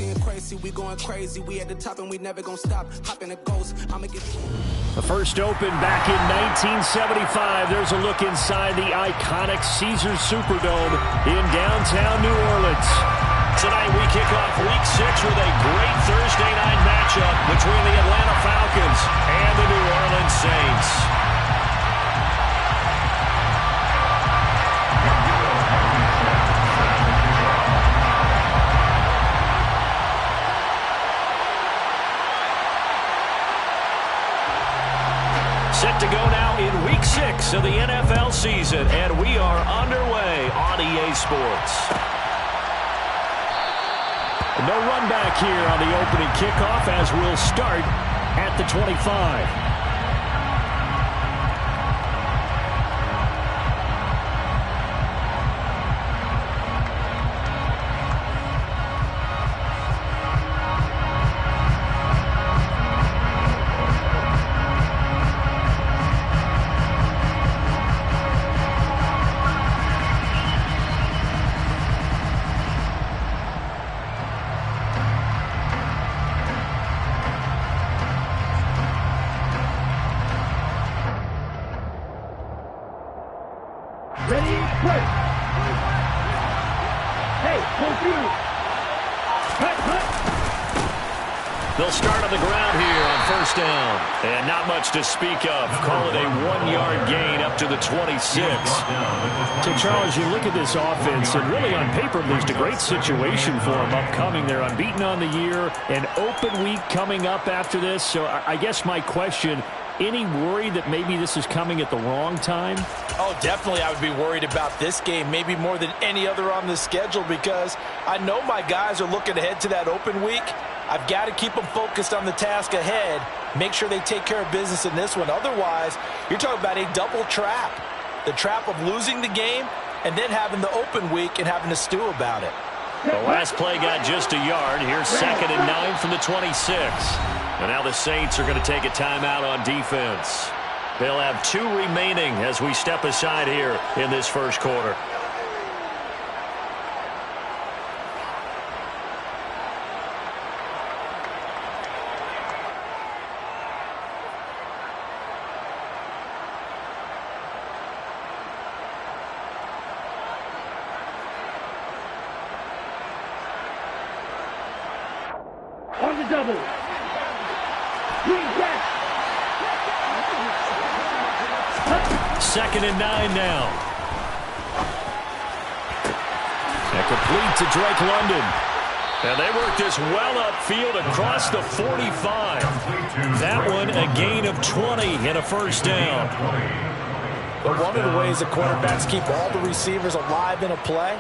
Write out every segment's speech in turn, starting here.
seeing crazy, we going crazy. We at the top and we never gonna stop. Hopping a ghost, I'ma get... The first open back in 1975. There's a look inside the iconic Caesars Superdome in downtown New Orleans. Tonight we kick off Week 6 with a great Thursday night matchup between the Atlanta Falcons and the New Orleans Saints. Set to go now in Week 6 of the NFL season, and we are underway on EA Sports. No run back here on the opening kickoff as we'll start at the 25. They'll start on the ground here on first down. And not much to speak of. Call it a 1-yard gain up to the 26. So, Charles, you look at this offense, and really on paper, there's a great situation for them upcoming. They're unbeaten on the year, an open week coming up after this. So I guess my question, any worry that maybe this is coming at the wrong time? Oh, definitely I would be worried about this game, maybe more than any other on the schedule, because I know my guys are looking ahead to that open week. I've got to keep them focused on the task ahead, make sure they take care of business in this one. Otherwise, you're talking about a double trap. The trap of losing the game and then having the open week and having to stew about it. The last play got just a yard. Here's 2nd and 9 from the 26. And now the Saints are going to take a timeout on defense. They'll have 2 remaining as we step aside here in this first quarter. On the double. Second and 9 now. And complete to Drake London. And they work this well upfield across the 45. That one a gain of 20 and a first down. But one of the ways the quarterbacks keep all the receivers alive in a play,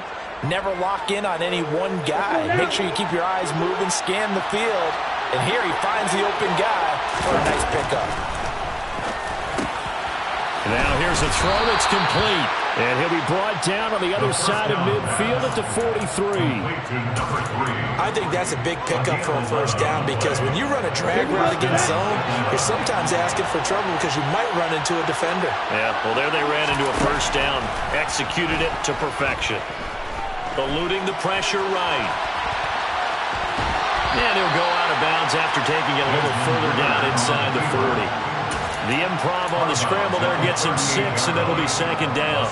never lock in on any one guy. Make sure you keep your eyes moving, scan the field. And here he finds the open guy for a nice pickup. Now here's a throw that's complete. And he'll be brought down on the other side of midfield at the 43. I think that's a big pickup for a first down, because when you run a drag route against zone, you're sometimes asking for trouble because you might run into a defender. Yeah, well, there they ran into a first down. Executed it to perfection. Eluding the pressure right. And he'll go out of bounds after taking it a little further down inside the 40. The improv on the scramble there gets him 6, and it'll be 2nd down.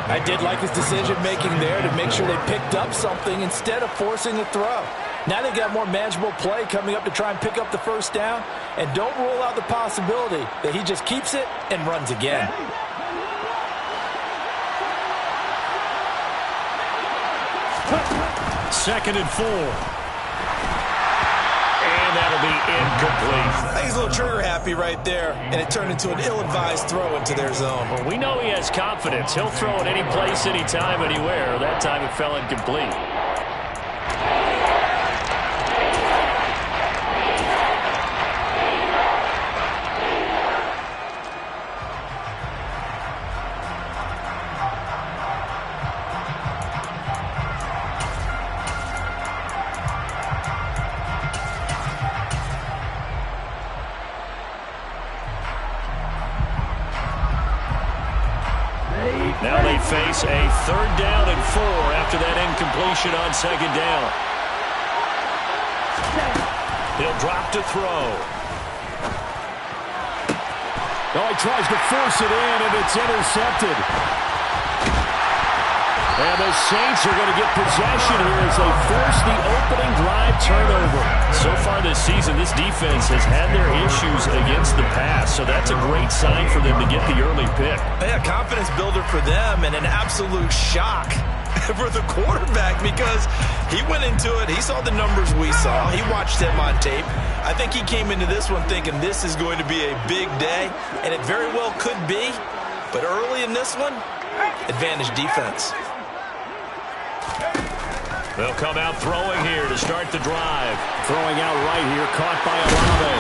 I did like his decision-making there to make sure they picked up something instead of forcing a throw. Now they got more manageable play coming up to try and pick up the first down, and don't rule out the possibility that he just keeps it and runs again. Second and 4. That'll be incomplete. I think he's a little trigger happy right there, and it turned into an ill-advised throw into their zone. Well, we know he has confidence. He'll throw it any place, anytime, anywhere. That time it fell incomplete. Now they face a 3rd down and 4 after that incompletion on 2nd down. He'll drop to throw. Oh, he tries to force it in, and it's intercepted. And the Saints are going to get possession here as they force the opening drive turnover. So far this season, this defense has had their issues against the pass, so that's a great sign for them to get the early pick. Yeah, confidence builder for them and an absolute shock for the quarterback because he went into it. He saw the numbers we saw. He watched them on tape. I think he came into this one thinking this is going to be a big day, and it very well could be. But early in this one, advantage defense. They'll come out throwing here to start the drive. Throwing out right here, caught by Olave.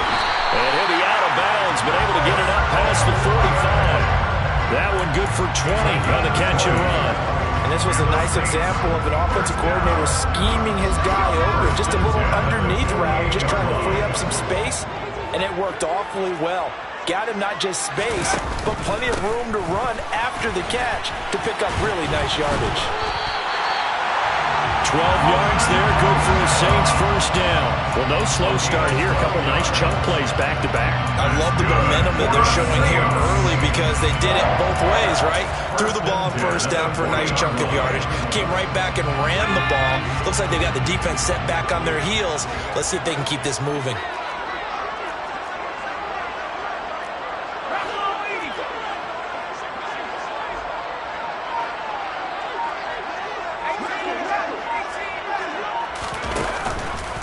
And he'll be out of bounds, but able to get it up past the 45. That one good for 20 on the catch and run. And this was a nice example of an offensive coordinator scheming his guy over. Just a little underneath route, just trying to free up some space, and it worked awfully well. Got him not just space, but plenty of room to run after the catch to pick up really nice yardage. 12 yards there, good for a Saints first down. Well, no slow start here. A couple nice chunk plays back-to-back. I love the momentum that they're showing here early because they did it both ways, right? Threw the ball on first down for a nice chunk of yardage. Came right back and ran the ball. Looks like they got the defense set back on their heels. Let's see if they can keep this moving.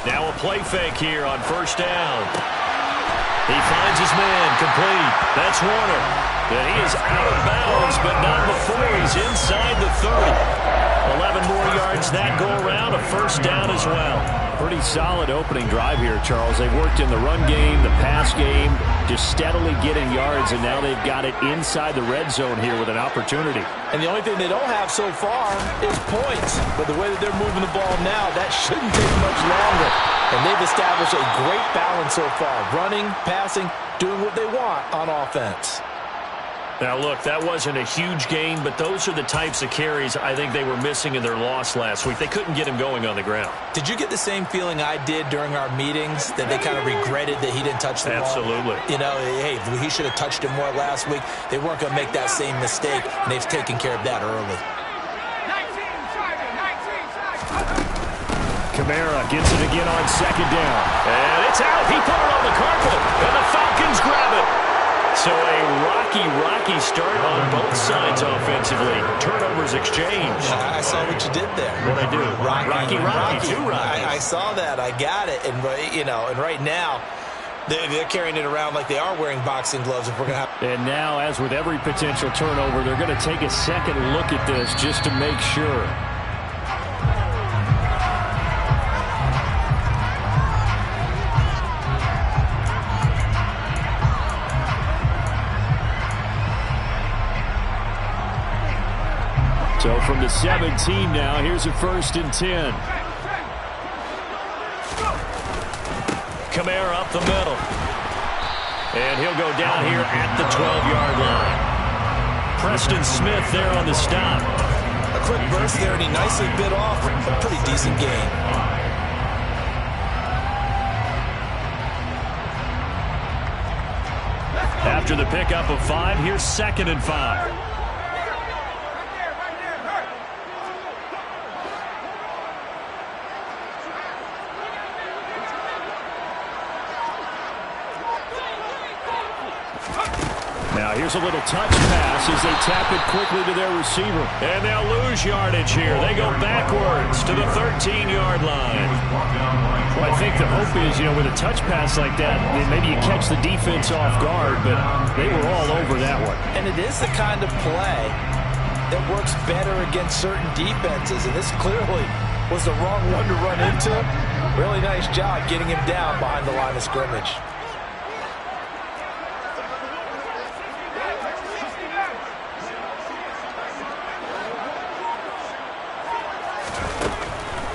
Now a play fake here on first down. He finds his man, complete. That's Warner. And he is out of bounds, but not before he's inside the 30. 11 more yards that go around, a first down as well. Pretty solid opening drive here, Charles. They've worked in the run game, the pass game, just steadily getting yards, and now they've got it inside the red zone here with an opportunity. And the only thing they don't have so far is points. But the way that they're moving the ball now, that shouldn't take much longer. And they've established a great balance so far. Running, passing, doing what they want on offense. Now, look, that wasn't a huge gain, but those are the types of carries I think they were missing in their loss last week. They couldn't get him going on the ground. Did you get the same feeling I did during our meetings, that they kind of regretted that he didn't touch the ball? Absolutely. You know, hey, he should have touched it more last week. They weren't going to make that same mistake, and they've taken care of that early. Kamara gets it again on second down. And it's out. He put it on the carpet, and the Falcons grab it. So a rocky start on both sides offensively. Turnovers exchanged. I saw what you did there. What'd I do? Rocky. Two Rockies. I saw that. I got it. And, you know, and right now, they're carrying it around like they are wearing boxing gloves. If we're gonna have. And now, as with every potential turnover, they're going to take a second look at this just to make sure. So from the 17 now, here's a 1st and 10. Kamara up the middle. And he'll go down here at the 12-yard line. Preston Smith there on the stop. A quick burst there, and he nicely bit off a pretty decent gain. After the pickup of 5, here's 2nd and 5. Now here's a little touch pass as they tap it quickly to their receiver. And they'll lose yardage here. They go backwards to the 13-yard line. Well, I think the hope is, you know, with a touch pass like that, maybe you catch the defense off guard, but they were all over that one. And it is the kind of play that works better against certain defenses, and this clearly was the wrong one to run into. Really nice job getting him down behind the line of scrimmage.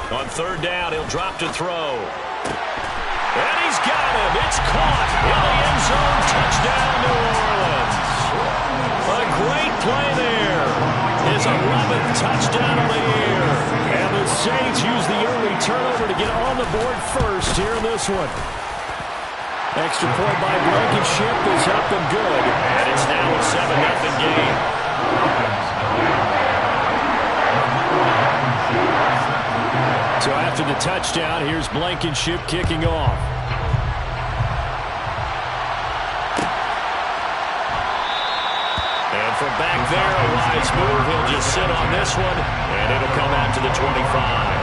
On 3rd down, he'll drop to throw. And he's got him. It's caught in the end zone. Touchdown, New Orleans. A great play there. His 11th touchdown of the year. And the Saints use the early turnover to get on the board first here in this one. Extra point by Blankenship is up and good. And it's now a 7-0 game. So after the touchdown, here's Blankenship kicking off. And from back there, a wise move. He'll just sit on this one, and it'll come out to the 25.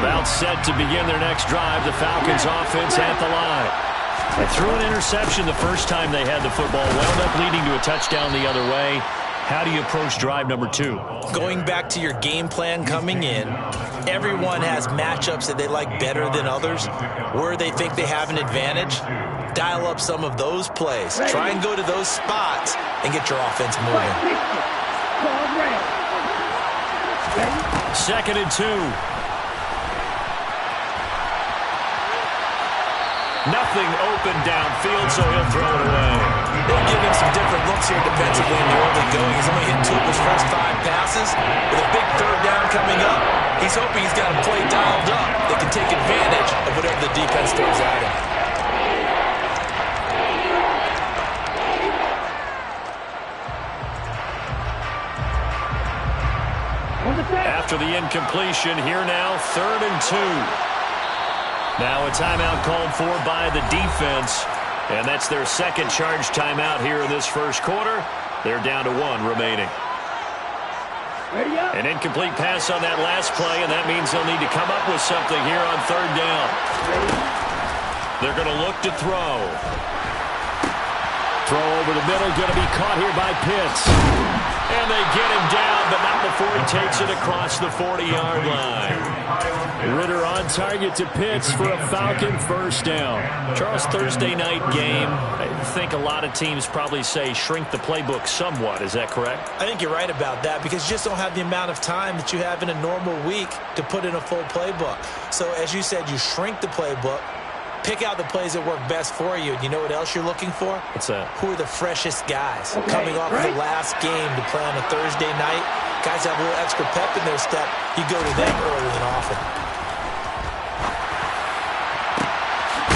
About set to begin their next drive. The Falcons offense at the line. They threw an interception the first time they had the football. Wound up leading to a touchdown the other way. How do you approach drive number 2? Going back to your game plan coming in, everyone has matchups that they like better than others. Where they think they have an advantage, dial up some of those plays. Try and go to those spots and get your offense moving. 2nd and 2. Nothing open downfield, so he'll throw it away. They'll give him some different looks here defensively in the early going. He's only hit 2 of his first 5 passes. With a big 3rd down coming up, he's hoping he's got a play dialed up that can take advantage of whatever the defense throws at him. After the incompletion, here now, 3rd and 2. Now a timeout called for by the defense, and that's their second charge timeout here in this first quarter. They're down to 1 remaining. An incomplete pass on that last play, and that means they'll need to come up with something here on 3rd down. They're going to look to throw. Throw over the middle, going to be caught here by Pitts. And they get him down, but not before he takes it across the 40-yard line. Ritter on target to Pitts for a Falcon first down. Charles, Thursday night game, I think a lot of teams probably say shrink the playbook somewhat. Is that correct? I think you're right about that because you just don't have the amount of time that you have in a normal week to put in a full playbook. So as you said, you shrink the playbook. Pick out the plays that work best for you. You know what else you're looking for? What's that? Who are the freshest guys coming off of the last game to play on a Thursday night? Guys have a little extra pep in their step. You go to them early and often.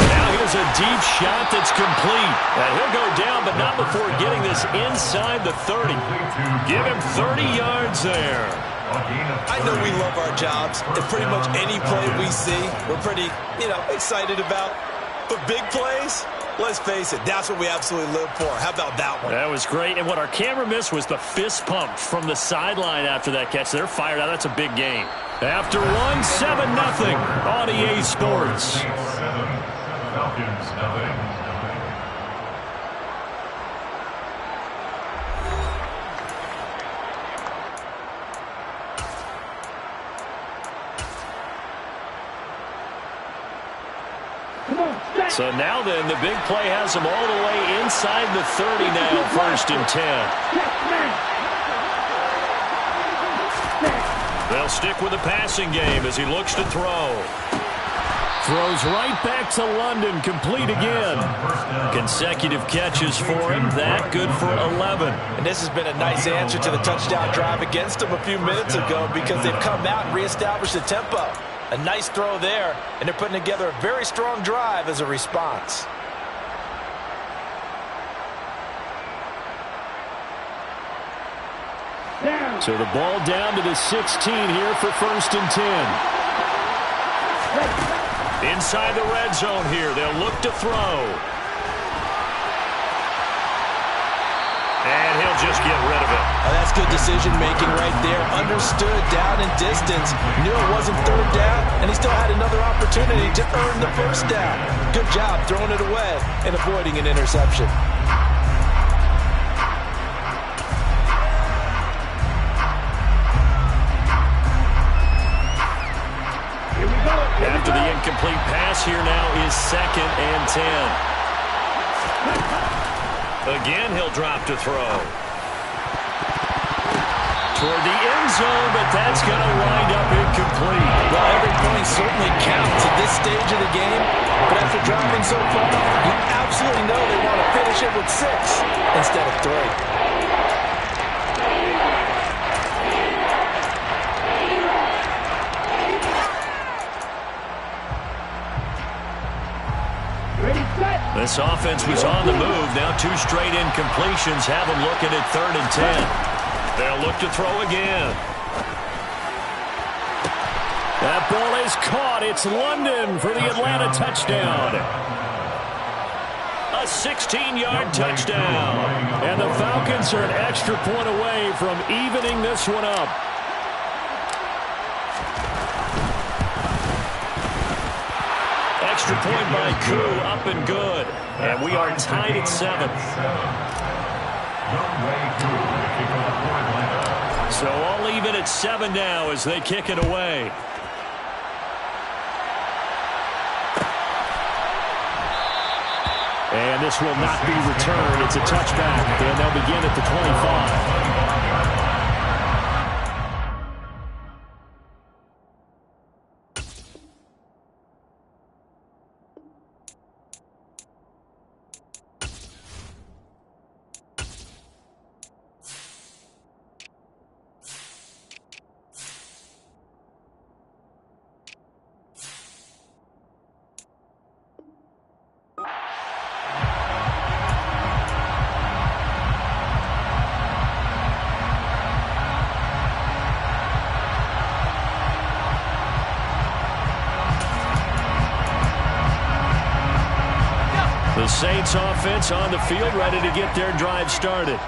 Now here's a deep shot that's complete. And he'll go down, but not before getting this inside the 30. Give him 30 yards there. I know we love our jobs, and pretty much any play we see, we're pretty, excited about. But big plays, let's face it, that's what we absolutely live for. How about that one? That was great. And what our camera missed was the fist pump from the sideline after that catch. They're fired out. That's a big game. After 1, 7-0 on EA Sports. Falcons, nothing. So now then, the big play has them all the way inside the 30 now, 1st and 10. They'll stick with the passing game as he looks to throw. Throws right back to London, complete again. Consecutive catches for him, that good for 11. And this has been a nice answer to the touchdown drive against them a few minutes ago because they've come out and reestablished the tempo. A nice throw there, and they're putting together a very strong drive as a response. So the ball down to the 16 here for 1st and 10. Inside the red zone here, they'll look to throw. And he'll just get rid of it. Oh, that's good decision-making right there. Understood down and distance. Knew it wasn't 3rd down, and he still had another opportunity to earn the 1st down. Good job throwing it away and avoiding an interception. After the incomplete pass, here now is 2nd and 10. Again, he'll drop to throw. Toward the end zone, but that's going to wind up incomplete. Well, every point certainly counts at this stage of the game, but after driving so far, you absolutely know they want to finish it with 6 instead of 3. This offense was on the move. Now 2 straight incompletions have them looking at 3rd and 10. They'll look to throw again. That ball is caught. It's London for the Atlanta touchdown. A 16-yard touchdown. And the Falcons are an extra point away from evening this one up. Extra point by Koo, up and good. And we are tied at 7. So all even at 7 now as they kick it away. And this will not be returned. It's a touchback, and they'll begin at the 25. The Saints offense on the field, ready to get their drive started.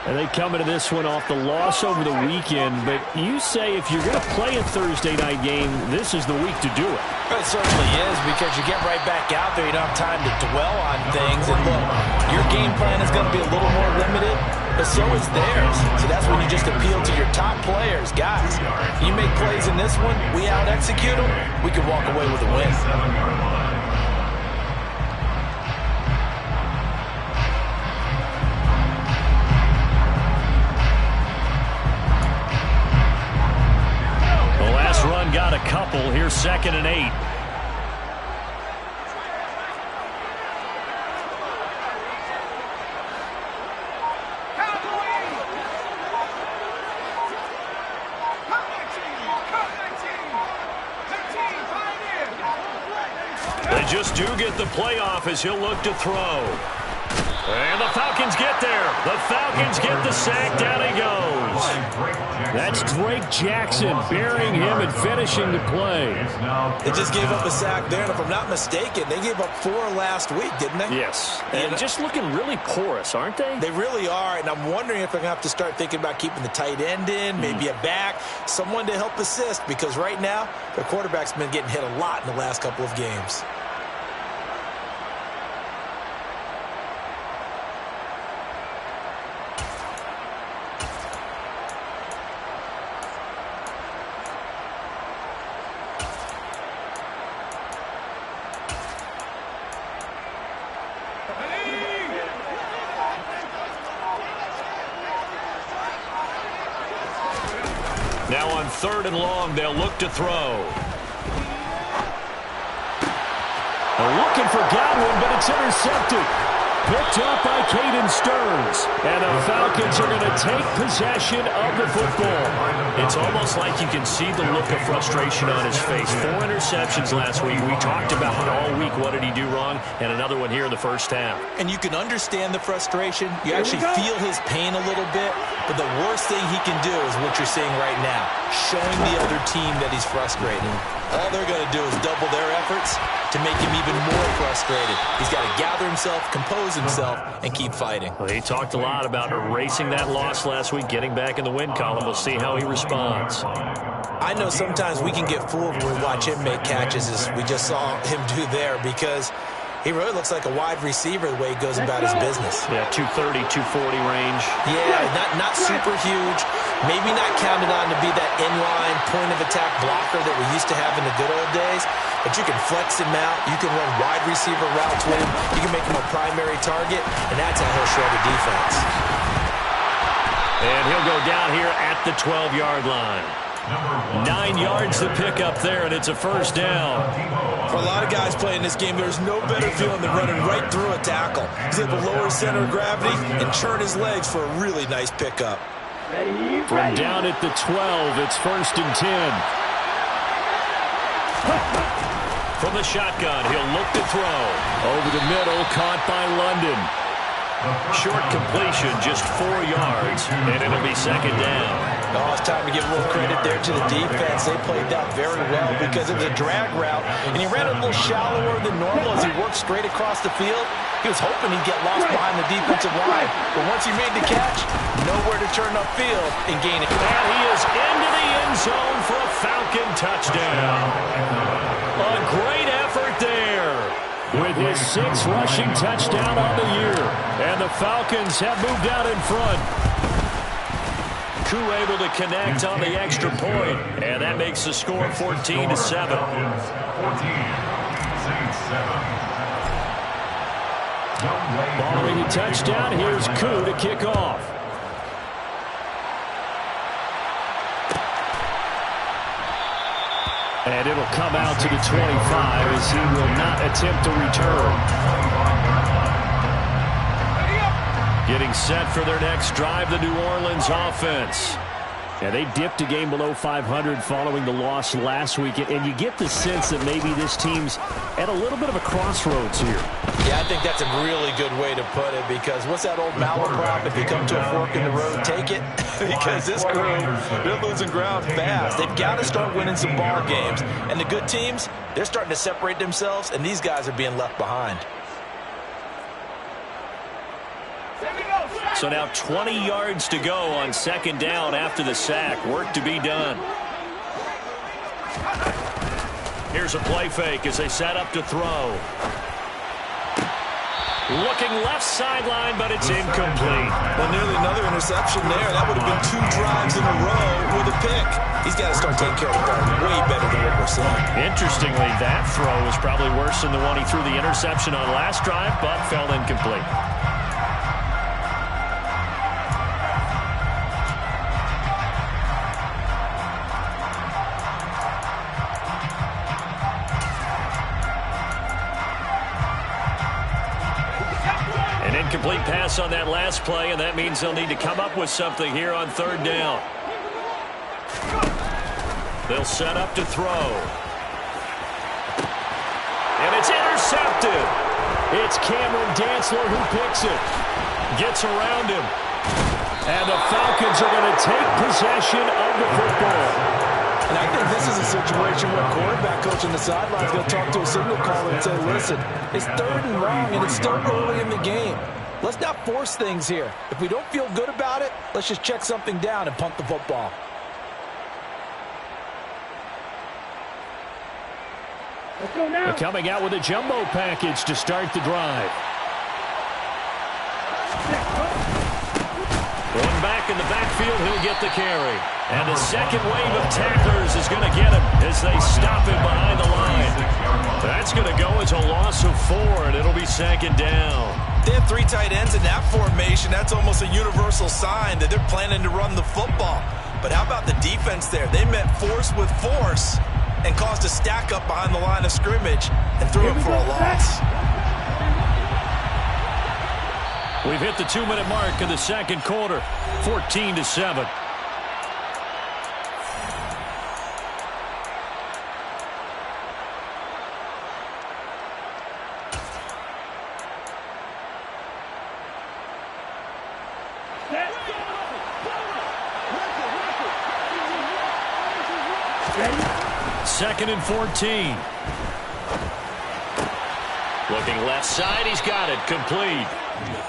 And they come into this one off the loss over the weekend. But you say if you're going to play a Thursday night game, this is the week to do it. It certainly is, because you get right back out there. You don't have time to dwell on things. And look, your game plan is going to be a little more limited, but so is theirs. So that's when you just appeal to your top players. Guys, you make plays in this one, we out-execute them, we can walk away with a win. Run got a couple. Here's 2nd and 8. They just do get the playoff as he'll look to throw. And the Falcons get there. The Falcons get the sack. Down he goes. That's Drake Jackson burying him and finishing the play. They just gave up a sack there, and if I'm not mistaken, they gave up 4 last week, didn't they? Yes. And just looking really porous, aren't they? They really are, and I'm wondering if they're going to have to start thinking about keeping the tight end in, maybe a back, someone to help assist, because right now, their quarterback's been getting hit a lot in the last couple of games. Now on 3rd and long, they'll look to throw. Looking for Godwin, but it's intercepted. Picked up by Caden Stearns. And the Falcons are going to take possession of the football. It's almost like you can see the look of frustration on his face. 4 interceptions last week. We talked about all week what did he do wrong, and another one here in the first half. And you can understand the frustration. You actually feel his pain a little bit. But the worst thing he can do is what you're seeing right now, showing the other team that he's frustrated. All they're going to do is double their efforts to make him even more frustrated. He's got to gather himself, compose himself, and keep fighting. Well, he talked a lot about erasing that loss last week, getting back in the win column. We'll see how he responds. I know sometimes we can get fooled when we watch him make catches, as we just saw him do there, because he really looks like a wide receiver the way he goes about his business. Yeah, 230, 240 range. Yeah, not super huge, Maybe not counted on to be that inline point-of-attack blocker that we used to have in the good old days, but you can flex him out. You can run wide receiver routes with him. You can make him a primary target, and that's how he'll shred a defense. And he'll go down here at the 12-yard line. 9 yards to pick up there, and it's a first down. For a lot of guys playing this game, there's no better feeling than running right through a tackle. He's able to lower his center of gravity and churn his legs for a really nice pickup. From down at the 12, it's 1st and 10. From the shotgun, he'll look to throw. Over the middle, caught by London. Short completion, just 4 yards, and it'll be 2nd down. Oh, it's time to give a little credit there to the defense. They played that very well because it was a drag route, and he ran a little shallower than normal as he worked straight across the field. He was hoping he'd get lost behind the defensive line, but once he made the catch, nowhere to turn upfield and gain it. And he is into the end zone for a Falcon touchdown. A great effort there with his 6th rushing touchdown on the year. And the Falcons have moved out in front. Koo able to connect on the extra point, and that makes the score 14-7. Following the touchdown, here's Koo to kick off. And it'll come out to the 25 as he will not attempt to return. Getting set for their next drive, the New Orleans offense. And they dipped a game below 500 following the loss last week. And you get the sense that maybe this team's at a little bit of a crossroads here. Yeah, I think that's a really good way to put it because what's that old malaprop? If you come to a fork in the road, take it. Because this crew, they're losing ground fast. They've got to start winning some ball games. And the good teams, they're starting to separate themselves, and these guys are being left behind. So now 20 yards to go on 2nd down after the sack. Work to be done. Here's a play fake as they set up to throw. Looking left sideline, but it's incomplete. Well, nearly another interception there. That would have been 2 drives in a row with a pick. He's got to start taking care of the ball way better than what we're seeing. Interestingly, that throw was probably worse than the one he threw the interception on last drive, but fell incomplete. Incomplete pass on that last play, and that means they'll need to come up with something here on 3rd down. They'll set up to throw. And it's intercepted. It's Cameron Dantzler who picks it. Gets around him. And the Falcons are going to take possession of the football. And I think this is a situation where a quarterback coach on the sideline is going to talk to a signal caller and say, listen, it's 3rd and long, and it's still early in the game. Let's not force things here. If we don't feel good about it, let's just check something down and punt the football. Let's go now. They're coming out with a jumbo package to start the drive. One back in the backfield, he'll get the carry. And the second wave of tacklers is going to get him as they stop him behind the line. That's going to go as a loss of 4, and it'll be 2nd down. They have 3 tight ends in that formation. That's almost a universal sign that they're planning to run the football. But how about the defense there? They met force with force and caused a stack up behind the line of scrimmage and threw it for a loss. We've hit the 2-minute mark of the 2nd quarter, 14-7. Second and 14. Looking left side, he's got it, complete.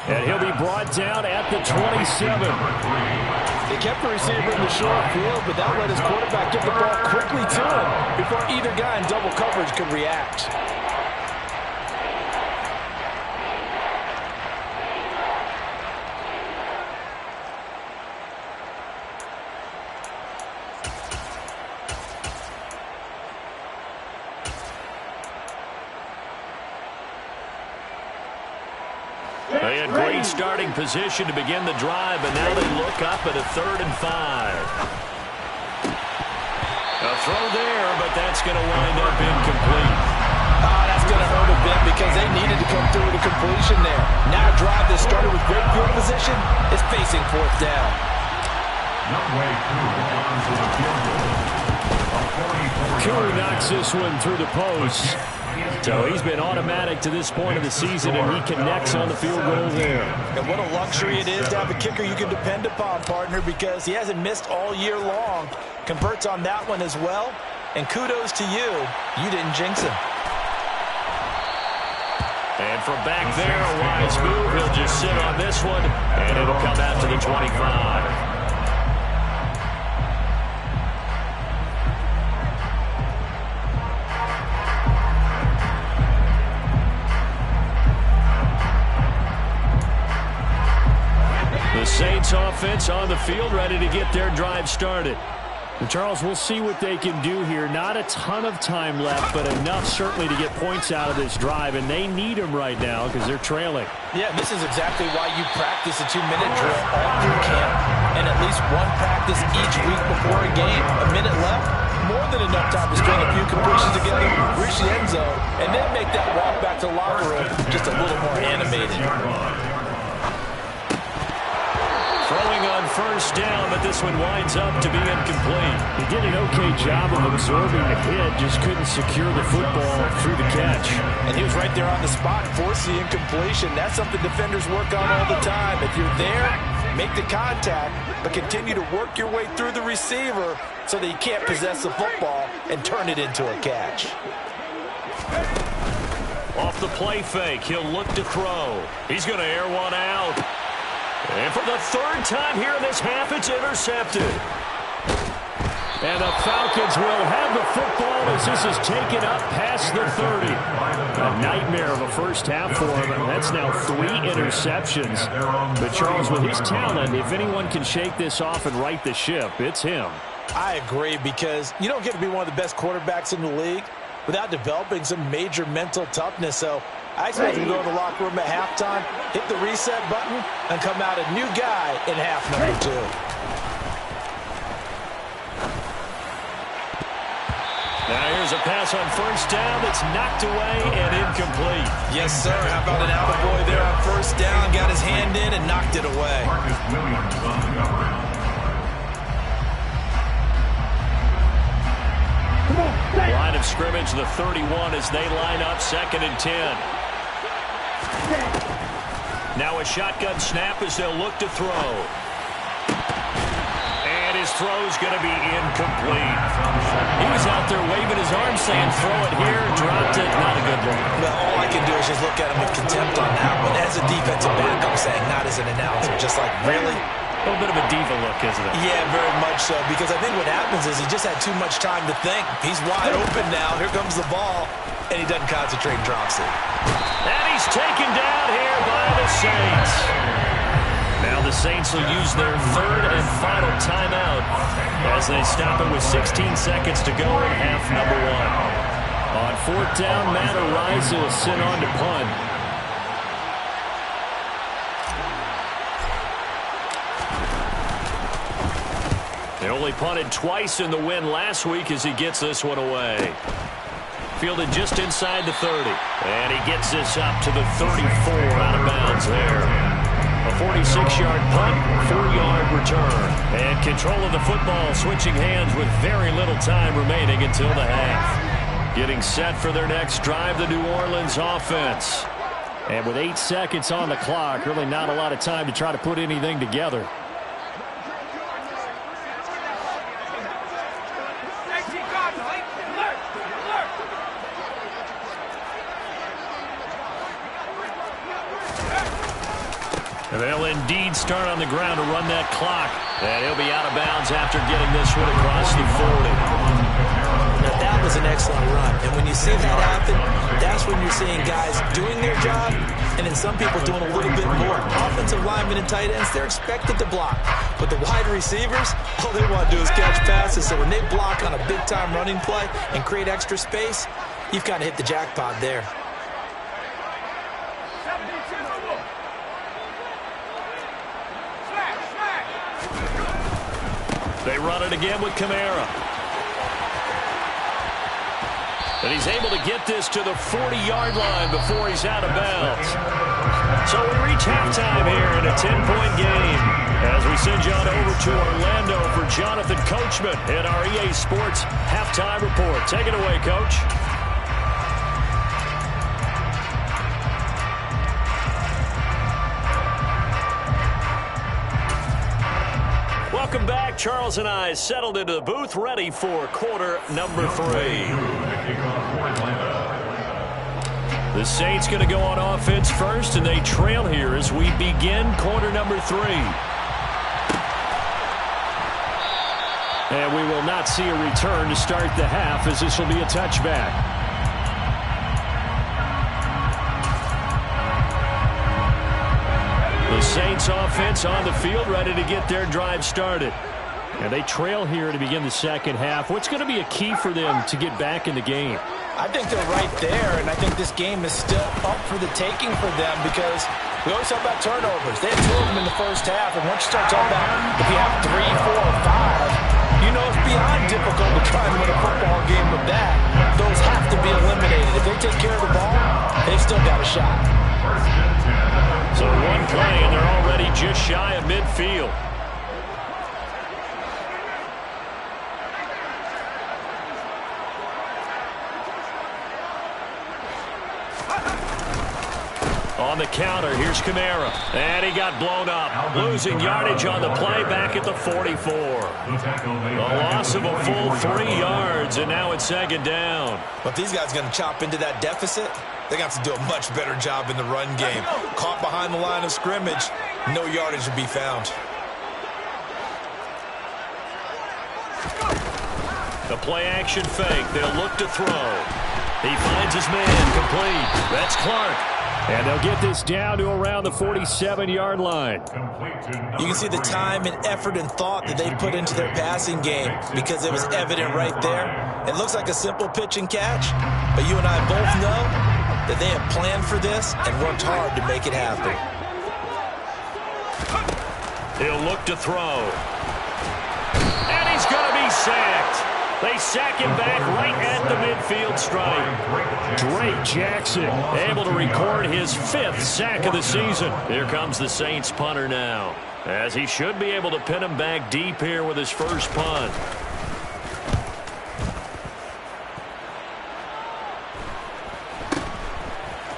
And he'll be brought down at the 27. They kept the receiver in the short field, but that let his quarterback get the ball quickly to him before either guy in double coverage could react. They had great starting position to begin the drive, and now they look up at a 3rd and 5. A throw there, but that's going to wind up incomplete. That's going to hurt a bit because they needed to come through with a completion there. Now a drive that started with great field position is facing 4th down. Koo knocks this one through the post. So he's been automatic to this point of the season, and he connects on the field goal there. And what a luxury it is to have a kicker you can depend upon, partner, because he hasn't missed all year long. Converts on that one as well. And kudos to you. You didn't jinx him. And from back there, a wise move. He'll just sit on this one, and it'll come out to the 25. The Saints offense on the field, ready to get their drive started. And Charles, we'll see what they can do here. Not a ton of time left, but enough certainly to get points out of this drive, and they need them right now because they're trailing. Yeah, this is exactly why you practice a 2-minute drill all through camp, and at least one practice each week before a game. A minute left, more than enough time to string a few completions together, reach the end zone, and then make that walk back to the locker room just a little more animated. Throwing on 1st down, but this one winds up to be incomplete. He did an okay job of absorbing the hit, just couldn't secure the football through the catch. And he was right there on the spot, forced the incompletion. That's something defenders work on all the time. If you're there, make the contact, but continue to work your way through the receiver so that you can't possess the football and turn it into a catch. Off the play fake, he'll look to throw. He's going to air one out. And for the 3rd time here in this half, it's intercepted. And the Falcons will have the football as this is taken up past the 30. A nightmare of a first half for him. That's now 3 interceptions. But Charles, with his talent, if anyone can shake this off and right the ship, it's him. I agree, because you don't get to be one of the best quarterbacks in the league without developing some major mental toughness. So I expect him to go in the locker room at halftime, hit the reset button, and come out a new guy in half number 2. Now here's a pass on 1st down that's knocked away and incomplete. Yes, sir. How about an attaboy there on 1st down? Got his hand in and knocked it away. Marcus Williams on the coverage. Line of scrimmage, the 31 as they line up 2nd and 10. Now a shotgun snap as they'll look to throw. And his throw's going to be incomplete. He was out there waving his arm saying throw it here, dropped it, not a good one. Well, all I can do is just look at him with contempt on that one. As a defensive back, I'm saying, not as an announcer. Just like, really? A little bit of a diva look, isn't it? Yeah, very much so, because I think what happens is he just had too much time to think. He's wide open now. Here comes the ball, and he doesn't concentrate and drops it. And he's taken down here by the Saints. Now the Saints will use their 3rd and final timeout as they stop it with 16 seconds to go in half number 1. On 4th down, Matt Araiza will sit on to punt. They only punted twice in the win last week as he gets this one away. Fielded just inside the 30. And he gets this up to the 34 out of bounds there. A 46-yard punt, 4-yard return. And control of the football switching hands with very little time remaining until the half. Getting set for their next drive, the New Orleans offense. And with 8 seconds on the clock, really not a lot of time to try to put anything together. And they'll indeed start on the ground to run that clock. And he'll be out of bounds after getting this one across the 40. Now, that was an excellent run. And when you see that happen, that's when you're seeing guys doing their job and then some people doing a little bit more. Offensive linemen and tight ends, they're expected to block. But the wide receivers, all they want to do is catch passes. So when they block on a big-time running play and create extra space, you've kind of hit the jackpot there. They run it again with Kamara. And he's able to get this to the 40-yard line before he's out of bounds. So we reach halftime here in a 10-point game as we send you on over to Orlando for Jonathan Coachman in our EA Sports Halftime Report. Take it away, Coach. Welcome back. Charles and I settled into the booth, ready for quarter number 3. The Saints going to go on offense first, and they trail here as we begin quarter number 3. And we will not see a return to start the half, as this will be a touchback. The Saints offense on the field, ready to get their drive started. And they trail here to begin the second half. What's going to be a key for them to get back in the game? I think they're right there, and I think this game is still up for the taking for them because we always talk about turnovers. They had 2 of them in the first half, and once you start talking about if you have 3, 4, or 5, you know it's beyond difficult to try and win a football game with that. Those have to be eliminated. If they take care of the ball, they've still got a shot. So one play, and they're already just shy of midfield. On the counter, here's Kamara. And he got blown up. Losing yardage on the play back at the 44. A loss of a full 3 yards, and now it's second down. But these guys are going to chop into that deficit. They're going to have to do a much better job in the run game. Caught behind the line of scrimmage, no yardage to be found. The play-action fake. They'll look to throw. He finds his man complete. That's Clark. And they'll get this down to around the 47-yard line. You can see the time and effort and thought that they put into their passing game because it was evident right there. It looks like a simple pitch and catch, but you and I both know that they have planned for this and worked hard to make it happen. He'll look to throw. And he's going to be sacked. They sack him back right at the midfield stripe. Drake Jackson able to record his 5th sack of the season. Here comes the Saints punter now, as he should be able to pin him back deep here with his first punt.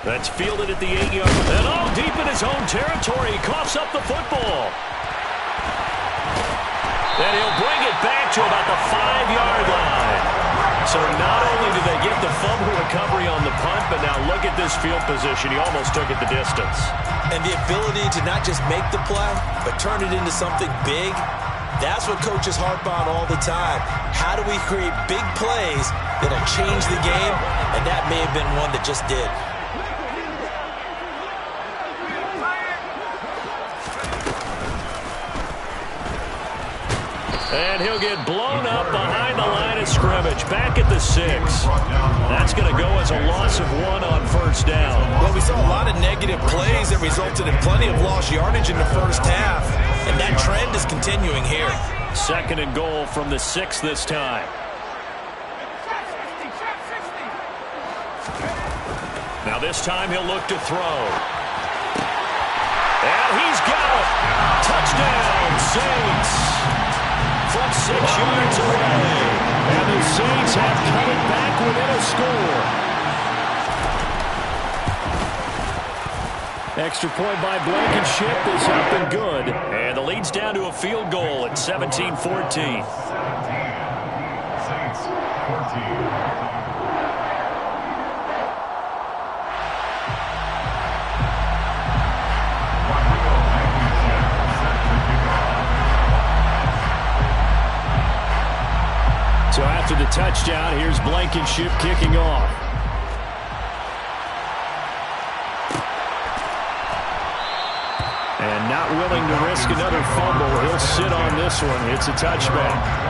That's fielded at the 8-yard. And all deep in his own territory. He coughs up the football. And he'll bring it back to about the 5-yard line. So not only do they get the fumble recovery on the punt, but now look at this field position. He almost took it the distance. And the ability to not just make the play, but turn it into something big, that's what coaches harp on all the time. How do we create big plays that'll change the game? And that may have been one that just did. And he'll get blown up behind the line of scrimmage. Back at the 6. That's going to go as a loss of 1 on first down. Well, we saw a lot of negative plays that resulted in plenty of lost yardage in the first half. And that trend is continuing here. 2nd and goal from the 6 this time. Now this time he'll look to throw. And he's got it. Touchdown, Saints. From 6 yards away. And the Saints have cut it back within a score. Extra point by Blankenship is up and good. And the lead's down to a field goal at 17-14. Saints 14. So after the touchdown, here's Blankenship kicking off. And not willing to risk another fumble, he'll sit on this one. It's a touchback.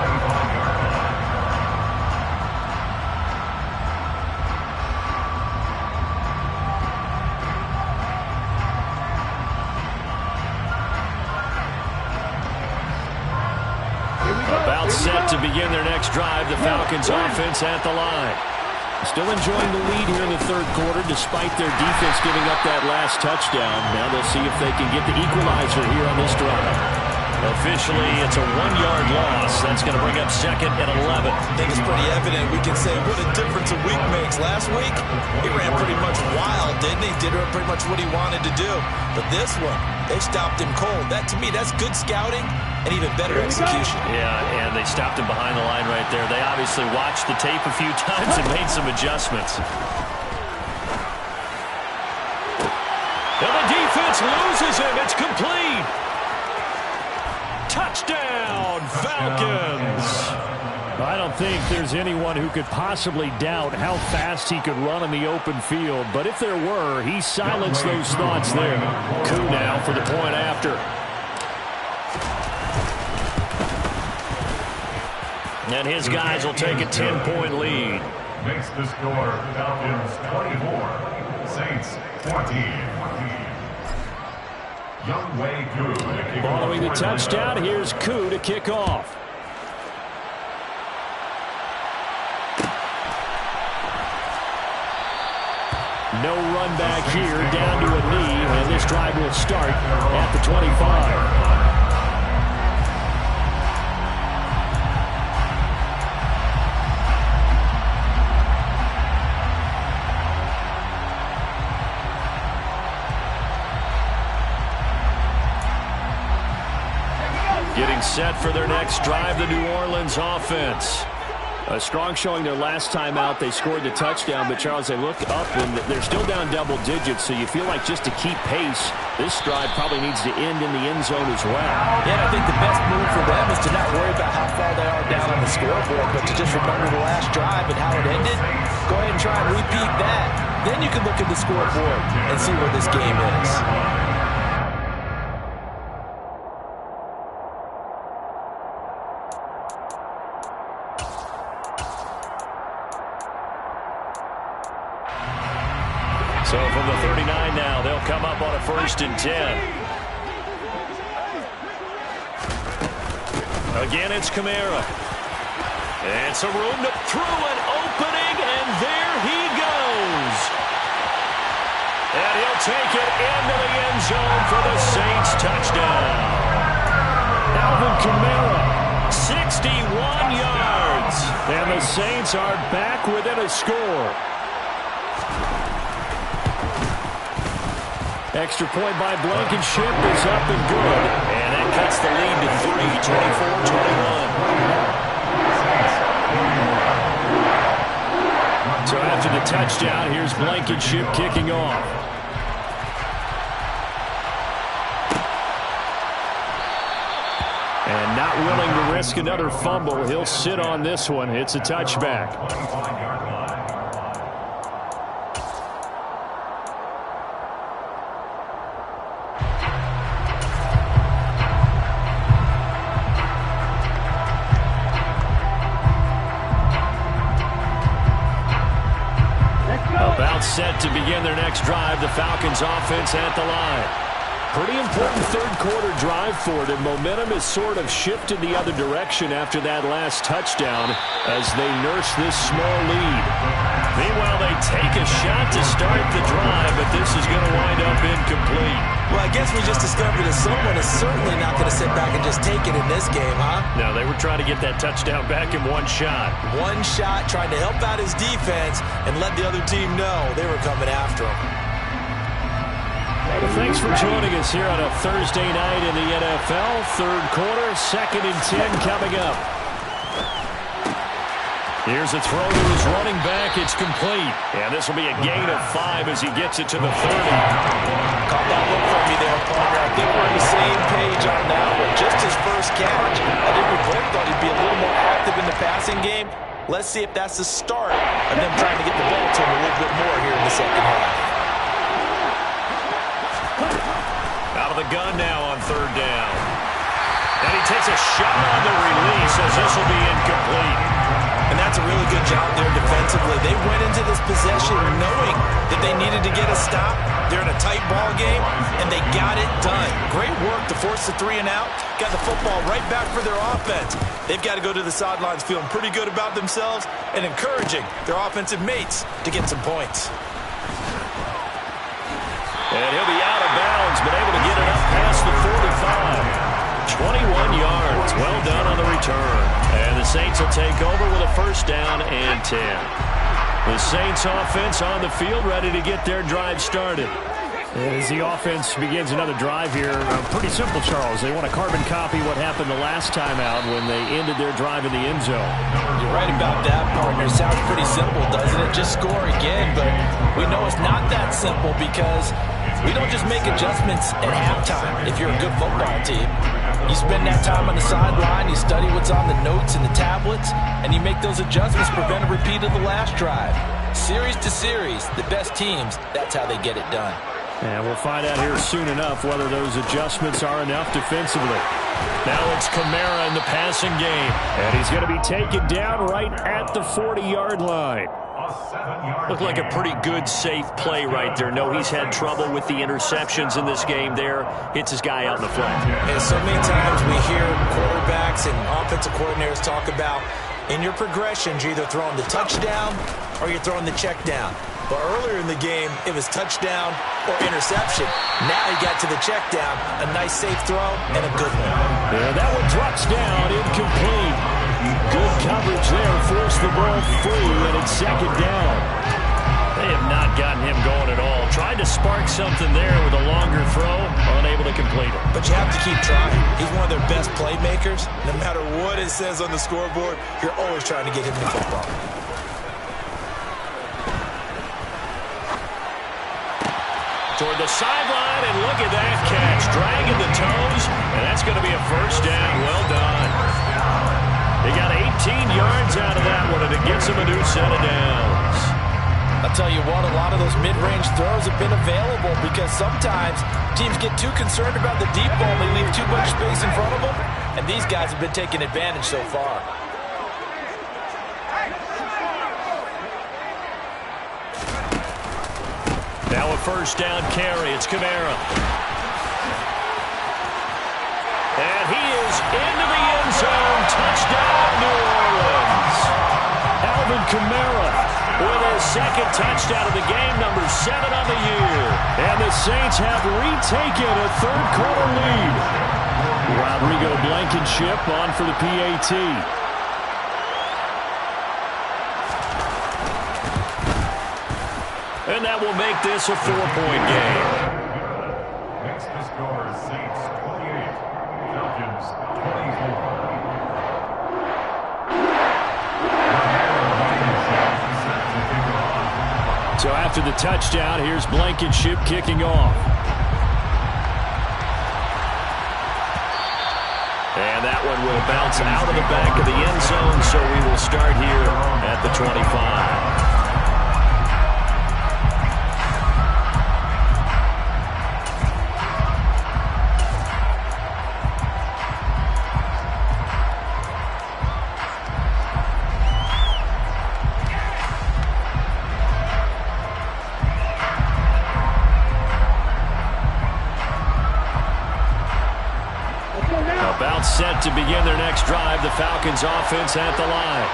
About set to begin their next drive. The Falcons offense at the line. Still enjoying the lead here in the third quarter despite their defense giving up that last touchdown. Now they'll see if they can get the equalizer here on this drive. Officially, it's a 1-yard loss. That's going to bring up second and 11. I think it's pretty evident. We can say what a difference a week makes. Last week, he ran pretty much wild, didn't he? Did pretty much what he wanted to do. But this one, they stopped him cold. That, to me, that's good scouting and even better execution. Yeah, and they stopped him behind the line right there. They obviously watched the tape a few times and made some adjustments. And the defense loses him. It's complete. Touchdown, Falcons! I don't think there's anyone who could possibly doubt how fast he could run in the open field. But if there were, he silenced those thoughts there. Koo now for the point after. And his guys will take a 10-point lead. Makes the score Falcons 24, Saints 14. Following the touchdown, here's Koo to kick off. No run back here, down to a knee, and this drive will start at the 25. Getting set for their next drive, the New Orleans offense. A strong showing their last time out. They scored the touchdown, but, Charles, they look up and they're still down double digits, so you feel like just to keep pace, this drive probably needs to end in the end zone as well. Yeah, I think the best move for them is to not worry about how far they are down on the scoreboard, but to just remember the last drive and how it ended. Go ahead and try and repeat that. Then you can look at the scoreboard and see where this game is. So from the 39 now, they'll come up on a 1st and 10. Again, it's Kamara. And some room to throw an opening, and there he goes. And he'll take it into the end zone for the Saints touchdown. Alvin Kamara, 61 yards. And the Saints are back within a score. Extra point by Blankenship is up and good. And that cuts the lead to 3, 24-21. So after the touchdown, here's Blankenship kicking off. And not willing to risk another fumble, he'll sit on this one. It's a touchback. About set to begin their next drive, the Falcons offense at the line. Pretty important third quarter drive for them. Momentum has sort of shifted the other direction after that last touchdown as they nurse this small lead. Meanwhile, they take a shot to start the drive, but this is going to wind up incomplete. Well, I guess we just discovered that someone is certainly not going to sit back and just take it in this game, huh? No, they were trying to get that touchdown back in one shot. One shot, trying to help out his defense and let the other team know they were coming after him. Well, thanks for joining us here on a Thursday night in the NFL. Third quarter, 2nd and 10 coming up. Here's a throw to his running back. It's complete. And this will be a gain of 5 as he gets it to the 30. Caught that look from me there, partner. I think we're on the same page on that one. Just his first catch. I think we both thought he'd be a little more active in the passing game. Let's see if that's the start of them trying to get the ball to him a little bit more here in the second half. Out of the gun now on 3rd down. And he takes a shot on the release as this will be incomplete. And that's a really good job there defensively. They went into this possession knowing that they needed to get a stop. They're in a tight ball game, and they got it done. Great work to force the 3 and out. Got the football right back for their offense. they've got to go to the sidelines feeling pretty good about themselves and encouraging their offensive mates to get some points. And he'll be out of bounds, but able to get it up past the 45. 21 yards. Well done on the return. And the Saints will take over with a first down and 10. The Saints offense on the field, ready to get their drive started. As the offense begins another drive here, pretty simple, Charles. They want to carbon copy what happened the last time out when they ended their drive in the end zone. You're right about that, partner. Sounds pretty simple, doesn't it? Just score again, but we know it's not that simple because we don't just make adjustments at halftime if you're a good football team. You spend that time on the sideline, you study what's on the notes and the tablets, and you make those adjustments, prevent a repeat of the last drive. Series to series, the best teams, that's how they get it done. And we'll find out here soon enough whether those adjustments are enough defensively. Now it's Kamara in the passing game. And he's going to be taken down right at the 40-yard line. Looked like a pretty good, safe play right there. No, he's had trouble with the interceptions in this game there. Hits his guy out in the flat. And so many times we hear quarterbacks and offensive coordinators talk about in your progressions, you're either throwing the touchdown or you're throwing the check down. But earlier in the game, it was touchdown or interception. Now he got to the check down, a nice safe throw, and a good one. Yeah, that one drops down, incomplete. Good coverage there, forced the ball free, and it's second down. They have not gotten him going at all. Tried to spark something there with a longer throw, unable to complete it. But you have to keep trying. He's one of their best playmakers. No matter what it says on the scoreboard, you're always trying to get him the football. Toward the sideline, and look at that catch. Dragging the toes, and that's going to be a first down. Well done. They got 18 yards out of that one, and it gets them a new set of downs. I'll tell you what, a lot of those mid-range throws have been available because sometimes teams get too concerned about the deep ball. They leave too much space in front of them, and these guys have been taking advantage so far. Now a first down carry. It's Kamara. And he is into the end zone. Touchdown, New Orleans. Alvin Kamara with his second touchdown of the game, number 7 on the year. And the Saints have retaken a third-quarter lead. Rodrigo Blankenship on for the PAT. And that will make this a 4-point game. Next to score, Saints 28, Falcons 24. So after the touchdown, here's Blankenship kicking off. And that one will bounce out of the back of the end zone, so we will start here at the 25. Set to begin their next drive, the Falcons offense at the line.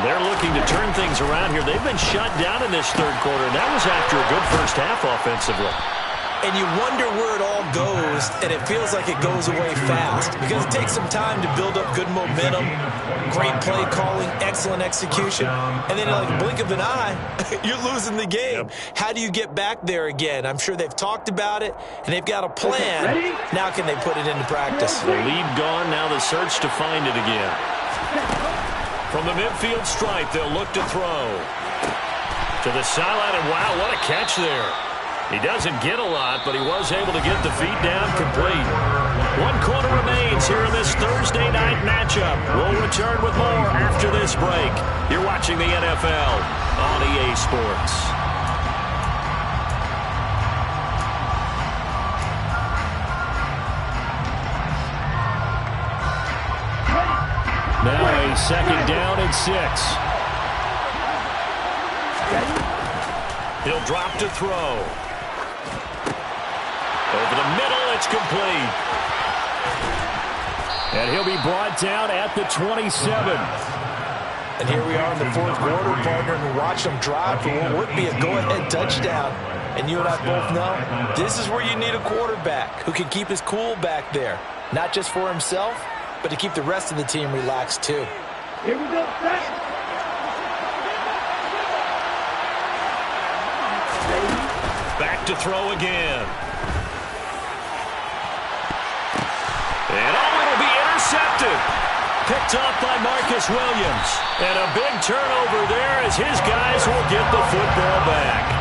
They're looking to turn things around here. They've been shut down in this third quarter, and that was after a good first half offensively. And you wonder where it all goes, and it feels like it goes away fast because it takes some time to build up good momentum, great play calling, excellent execution, and then like a blink of an eye, you're losing the game. Yep. How do you get back there again? I'm sure they've talked about it, and they've got a plan. Now can they put it into practice? The lead gone, now the search to find it again. From the midfield stripe, they'll look to throw. To the sideline, and wow, what a catch there. He doesn't get a lot, but he was able to get the feet down complete. 1 quarter remains here in this Thursday night matchup. We'll return with more after this break. You're watching the NFL on EA Sports. Now a second down and 6. He'll drop to throw. Over the middle, it's complete. And he'll be brought down at the 27. And here we are in the fourth quarter, partner, and we're watching them drive for what would be a go-ahead touchdown. And you and I both know this is where you need a quarterback who can keep his cool back there. Not just for himself, but to keep the rest of the team relaxed too. Here we go, set. Back to throw again. And it'll be intercepted. Picked up by Marcus Williams. And a big turnover there as his guys will get the football back.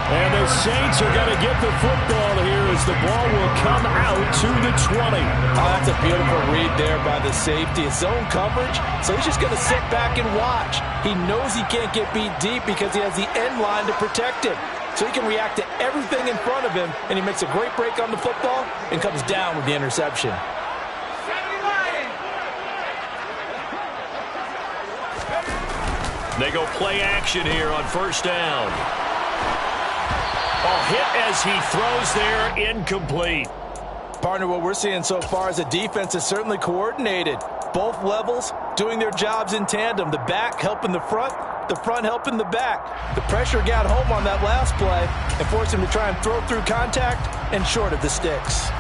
And the Saints are going to get the football here as the ball will come out to the 20. Oh, that's a beautiful read there by the safety. It's zone coverage, so he's just going to sit back and watch. He knows he can't get beat deep because he has the end line to protect him. So he can react to everything in front of him, and he makes a great break on the football and comes down with the interception. They go play action here on first down. A hit as he throws there, incomplete. Partner, what we're seeing so far is the defense is certainly coordinated. Both levels doing their jobs in tandem. The back helping the front helping the back. The pressure got home on that last play and forced him to try and throw through contact and short of the sticks.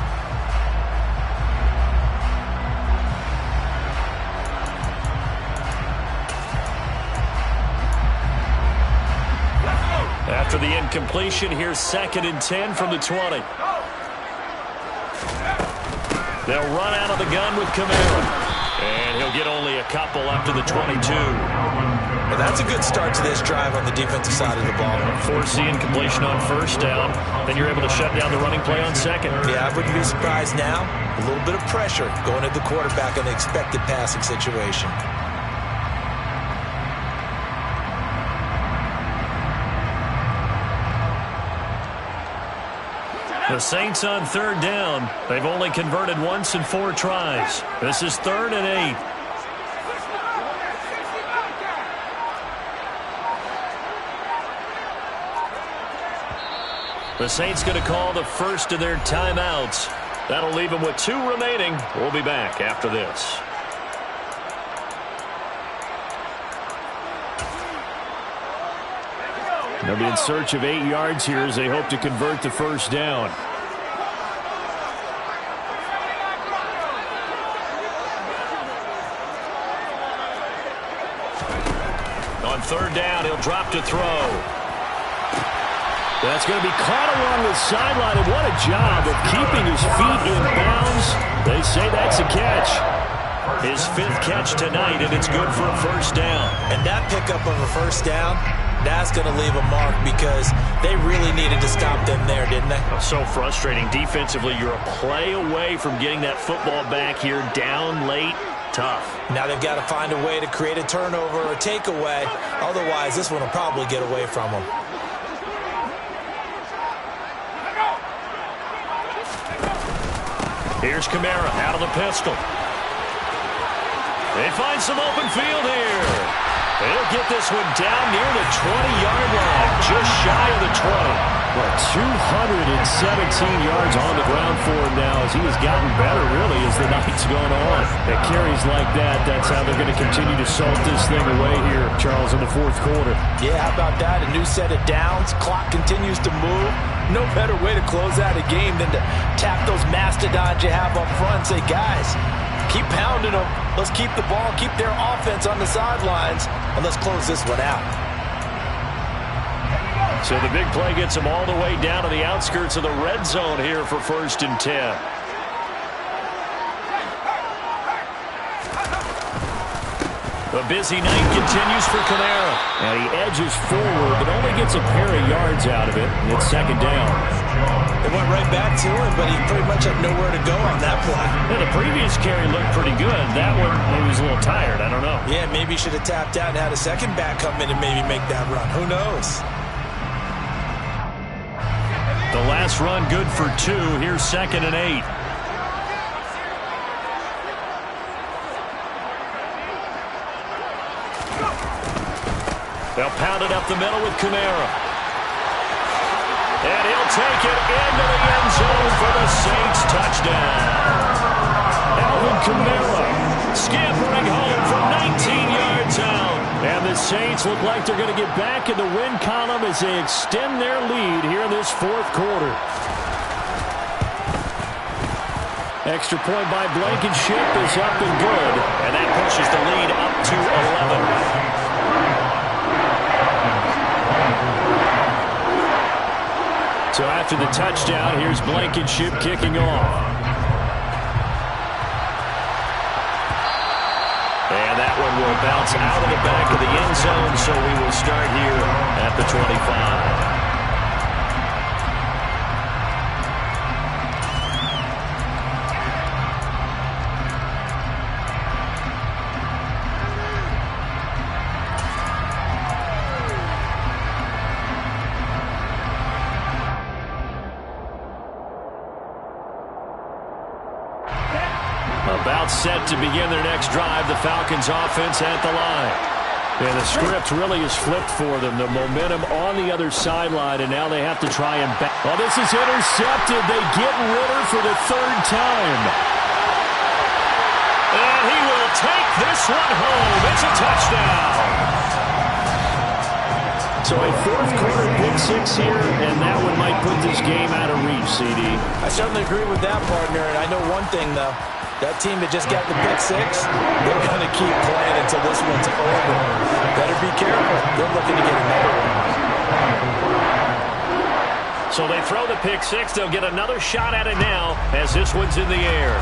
After the incompletion, here's 2nd and 10 from the 20. They'll run out of the gun with Kamara. And he'll get only a couple up to the 22. And that's a good start to this drive on the defensive side of the ball. Force the incompletion on first down. Then you're able to shut down the running play on second. Yeah, I wouldn't be surprised now. A little bit of pressure going at the quarterback in the expected passing situation. The Saints on 3rd down. They've only converted once in 4 tries. This is 3rd and 8. The Saints going to call the first of their timeouts. That'll leave them with 2 remaining. We'll be back after this. They'll be in search of 8 yards here as they hope to convert the first down. On 3rd down, he'll drop to throw. That's going to be caught along the sideline, and what a job of keeping his feet in bounds. They say that's a catch. His 5th catch tonight, and it's good for a first down. And that pickup of a first down, that's going to leave a mark because they really needed to stop them there, didn't they? So frustrating. Defensively, you're a play away from getting that football back here down late. Tough. Now they've got to find a way to create a turnover or takeaway. Otherwise, this one will probably get away from them. Here's Kamara out of the pistol. They find some open field here. They'll get this one down near the 20-yard line, just shy of the 20. Well, 217 yards on the ground for him now as he has gotten better, really, as the night's gone on. At carries like that, that's how they're going to continue to salt this thing away here, Charles, in the 4th quarter. Yeah, how about that? A new set of downs. Clock continues to move. No better way to close out a game than to tap those mastodons you have up front and say, guys, keep pounding them. Let's keep the ball, keep their offense on the sidelines, and let's close this one out. So the big play gets them all the way down to the outskirts of the red zone here for 1st and 10. The busy night continues for Kamara. And he edges forward, but only gets a pair of yards out of it. And it's 2nd down. It went right back to him, but he pretty much had nowhere to go on that play. Yeah, the previous carry looked pretty good. That one, he was a little tired. I don't know. Yeah, maybe he should have tapped out and had a second back come in and maybe make that run. Who knows? The last run good for 2. Here's 2nd and 8. They'll pound it up the middle with Kamara. And he'll take it into the end zone for the Saints touchdown. Alvin Kamara scampering home from 19 yards out. And the Saints look like they're going to get back in the win column as they extend their lead here in this fourth quarter. Extra point by Blankenship is up and good. And that pushes the lead up to 11. So after the touchdown, here's Blankenship kicking off. And that one will bounce out of the back of the end zone, so we will start here at the 25. About set to begin their next drive, the Falcons offense at the line. And the script really is flipped for them. The momentum on the other sideline, and now they have to try and back. Oh, this is intercepted. They get Ritter for the third time. And he will take this one home. It's a touchdown. So a fourth quarter pick six here, and that one might put this game out of reach, CD. I certainly agree with that, partner. And I know one thing, though. That team that just got the pick six, they're going to keep playing until this one's over. Better be careful. They're looking to get another one. So they throw the pick six. They'll get another shot at it now as this one's in the air.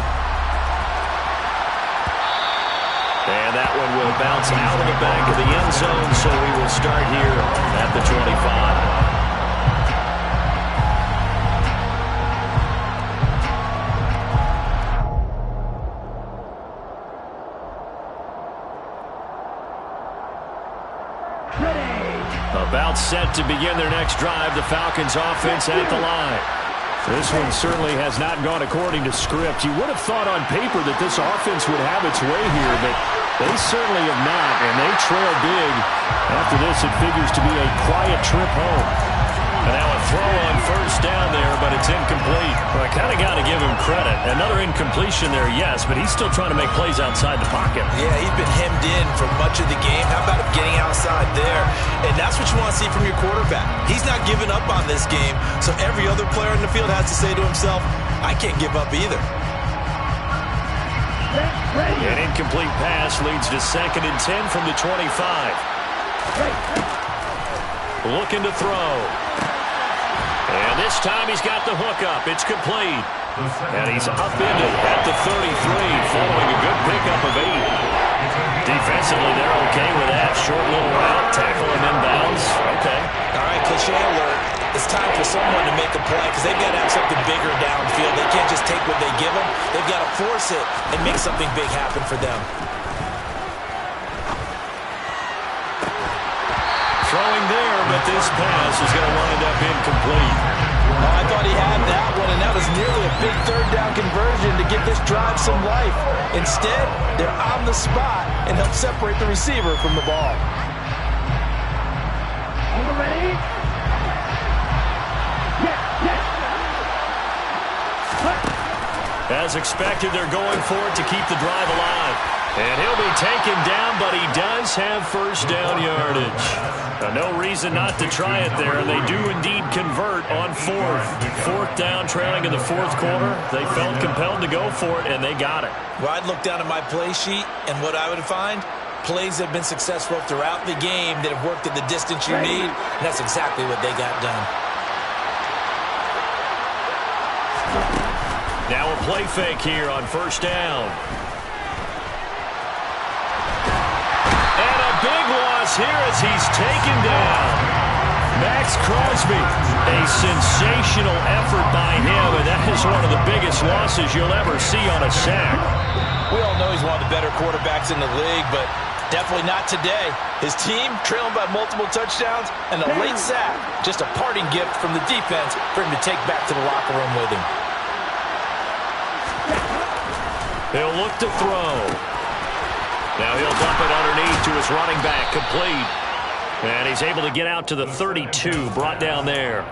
And that one will bounce out of the back of the end zone, so we will start here at the 25. About set to begin their next drive, the Falcons offense at the line. This one certainly has not gone according to script. You would have thought on paper that this offense would have its way here, but they certainly have not, and they trail big. After this, it figures to be a quiet trip home. And now a throw on first down there, but it's incomplete. Well, I kind of got to give him credit. Another incompletion there, yes, but he's still trying to make plays outside the pocket. Yeah, he's been hemmed in for much of the game. How about him getting outside there? And that's what you want to see from your quarterback. He's not giving up on this game, so every other player in the field has to say to himself, I can't give up either. An incomplete pass leads to 2nd and 10 from the 25. Looking to throw. And this time he's got the hook up. It's complete. And he's upended at the 33 following a good pickup of 8. Defensively, they're okay with that. Short little route, tackle him inbounds. Okay. All right, cliche alert. It's time for someone to make a play because they've got to have something bigger downfield. They can't just take what they give them. They've got to force it and make something big happen for them. Throwing there, but this pass is going to wind up incomplete. Oh, I thought he had that one, and that was nearly a big third down conversion to give this drive some life. Instead, they're on the spot and help separate the receiver from the ball. Are you ready? As expected, they're going for it to keep the drive alive. And he'll be taken down, but he does have first down yardage. No reason not to try it there, and they do indeed convert on 4th down, trailing in the 4th quarter. They felt compelled to go for it, and they got it. Well, I'd look down at my play sheet, and what I would find, plays have been successful throughout the game that have worked at the distance you need, and that's exactly what they got done. Now a play fake here on first down. And a big loss here as he's taken down. Max Crosby, a sensational effort by him, and that is one of the biggest losses you'll ever see on a sack. We all know he's one of the better quarterbacks in the league, but definitely not today. His team trailing by multiple touchdowns, and a late sack, just a parting gift from the defense for him to take back to the locker room with him. He'll look to throw. Now he'll dump it underneath to his running back, complete. And he's able to get out to the 32, brought down there.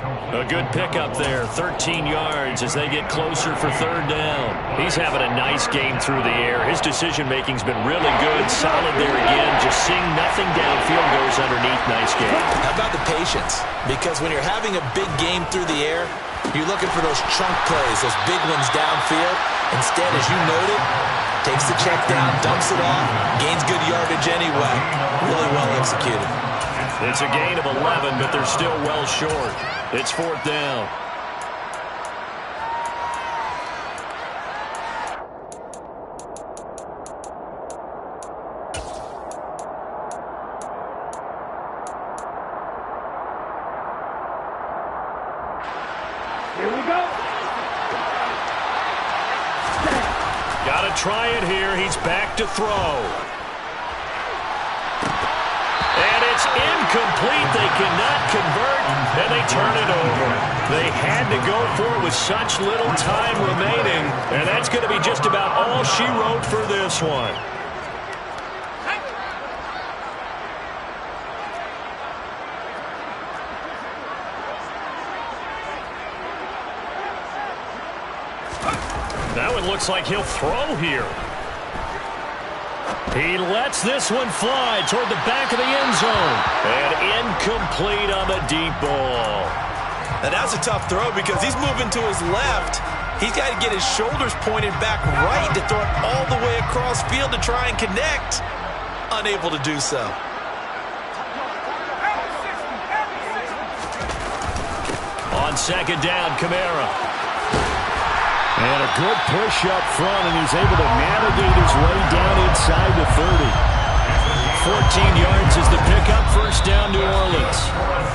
A good pickup there, 13 yards as they get closer for third down. He's having a nice game through the air. His decision-making's been really good, solid there again. Just seeing nothing downfield goes underneath. Nice game. How about the patience? Because when you're having a big game through the air, you're looking for those chunk plays, those big ones downfield. Instead, as you noted, takes the check down, dumps it off, gains good yardage anyway. Really well executed. It's a gain of 11, but they're still well short. It's fourth down. Here we go. Got to try it here. He's back to throw. And it's incomplete. They cannot convert, and they turn it over. They had to go for it with such little time remaining, and that's going to be just about all she wrote for this one. That one looks like he'll throw here. He lets this one fly toward the back of the end zone. And incomplete on the deep ball. And that's a tough throw because he's moving to his left. He's got to get his shoulders pointed back right to throw it all the way across field to try and connect. Unable to do so. On second down, Kamara. And a good push up front, and he's able to navigate his way down inside the 30. 14 yards is the pickup, first down, New Orleans.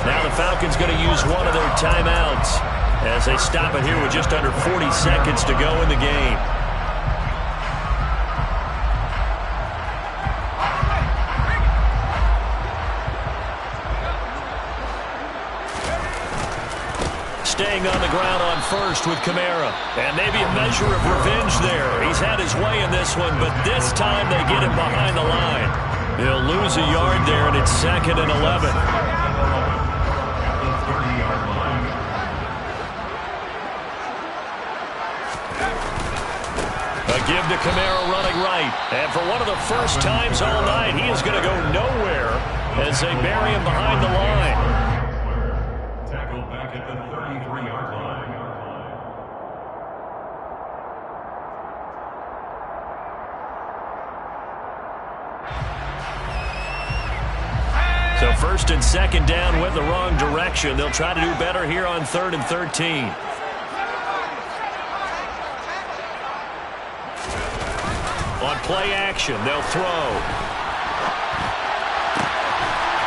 Now the Falcons going to use one of their timeouts as they stop it here with just under 40 seconds to go in the game. Staying on the ground on first with Kamara. And maybe a measure of revenge there. He's had his way in this one, but this time they get him behind the line. He'll lose a yard there, and it's second and 11. A give to Kamara running right. And for one of the first times all night, he is going to go nowhere as they bury him behind the line. Tackled back at the 33-yard line. So first and second down went the wrong direction. They'll try to do better here on 3rd and 13. On play action, they'll throw.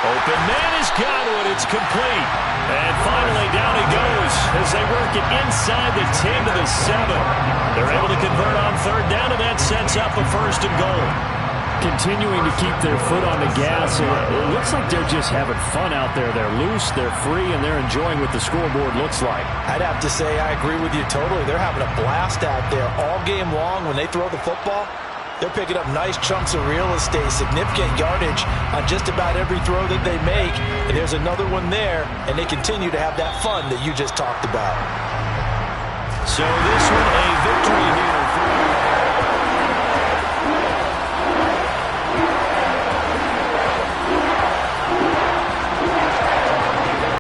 Open man has got one. It's complete. And finally down he goes as they work it inside the 10 to the 7. They're able to convert on third down, and that sets up a first and goal. Continuing to keep their foot on the gas. It looks like they're just having fun out there. They're loose, they're free, and they're enjoying what the scoreboard looks like. I'd have to say I agree with you totally. They're having a blast out there all game long when they throw the football. They're picking up nice chunks of real estate, significant yardage on just about every throw that they make. And there's another one there, and they continue to have that fun that you just talked about. So this one a victory here for